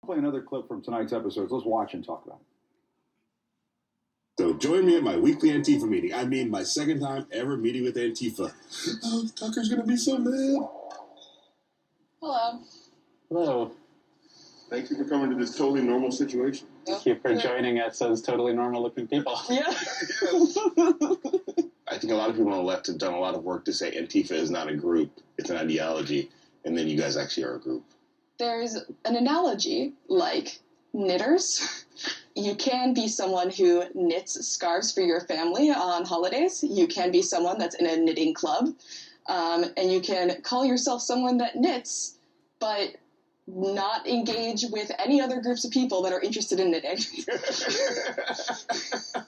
play another clip from tonight's episode. Let's watch and talk about it. So join me at my weekly Antifa meeting. I mean, my second time ever meeting with Antifa. Oh, Tucker's going to be so mad. Hello. Hello. Thank you for coming to this totally normal situation. Thank you for joining us as totally normal-looking people. Yeah. I think a lot of people on the left have done a lot of work to say Antifa is not a group, it's an ideology, and then you guys actually are a group. There's an analogy like knitters. You can be someone who knits scarves for your family on holidays. You can be someone that's in a knitting club. And you can call yourself someone that knits, but not engage with any other groups of people that are interested in knitting.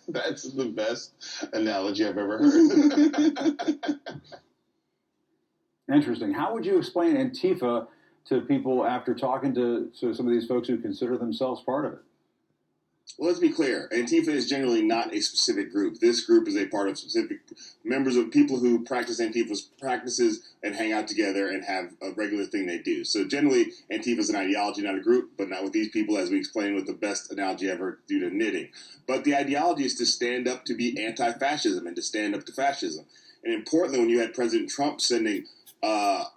That's the best analogy I've ever heard. Interesting. How would you explain Antifa to people after talking to some of these folks who consider themselves part of it? Well, let's be clear. Antifa is generally not a specific group. This group is a part of specific members of people who practice Antifa's practices and hang out together and have a regular thing they do. So generally, Antifa is an ideology, not a group, but not with these people, as we explained with the best analogy ever due to knitting. But the ideology is to stand up to be anti-fascism and to stand up to fascism. And importantly, when you had President Trump sending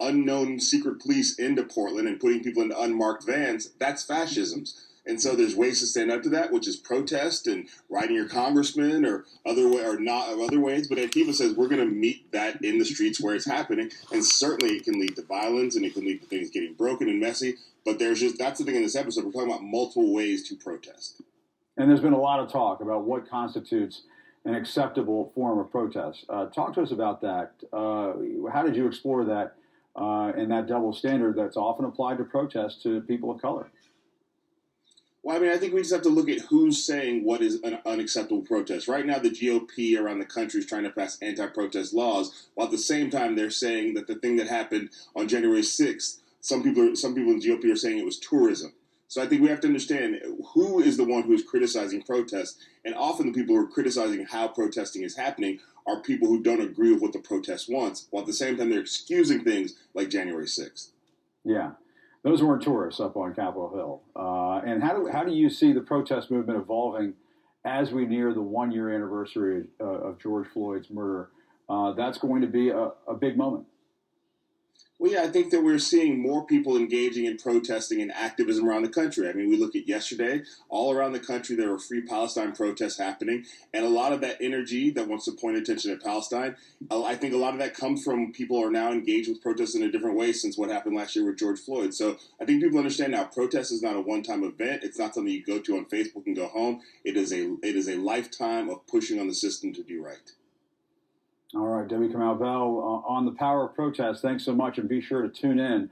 unknown secret police into Portland and putting people into unmarked vans, that's fascism. And so there's ways to stand up to that, which is protest and writing your congressman or other ways. But Antifa says we're going to meet that in the streets where it's happening. And certainly it can lead to violence and it can lead to things getting broken and messy. But that's the thing in this episode. We're talking about multiple ways to protest. And there's been a lot of talk about what constitutes an acceptable form of protest. Talk to us about that. How did you explore that and that double standard that's often applied to protests to people of color? Well, I mean, I think we just have to look at who's saying what is an unacceptable protest. Right now, the GOP around the country is trying to pass anti-protest laws, while at the same time they're saying that the thing that happened on January 6th, some people in the GOP are saying it was tourism. So I think we have to understand who is the one who is criticizing protests, and often the people who are criticizing how protesting is happening are people who don't agree with what the protest wants, while at the same time they're excusing things like January 6th. Yeah. Those weren't tourists up on Capitol Hill. And how do you see the protest movement evolving as we near the one-year anniversary of George Floyd's murder? That's going to be a big moment. Well, yeah, I think that we're seeing more people engaging in protesting and activism around the country. I mean, we look at yesterday, all around the country, there were Free Palestine protests happening. And a lot of that energy that wants to point attention at Palestine, I think a lot of that comes from people are now engaged with protests in a different way since what happened last year with George Floyd. So I think people understand now protest is not a one-time event. It's not something you go to on Facebook and go home. It is a lifetime of pushing on the system to do right. All right, Debbie Kamau Bell on the power of protest. Thanks so much, and be sure to tune in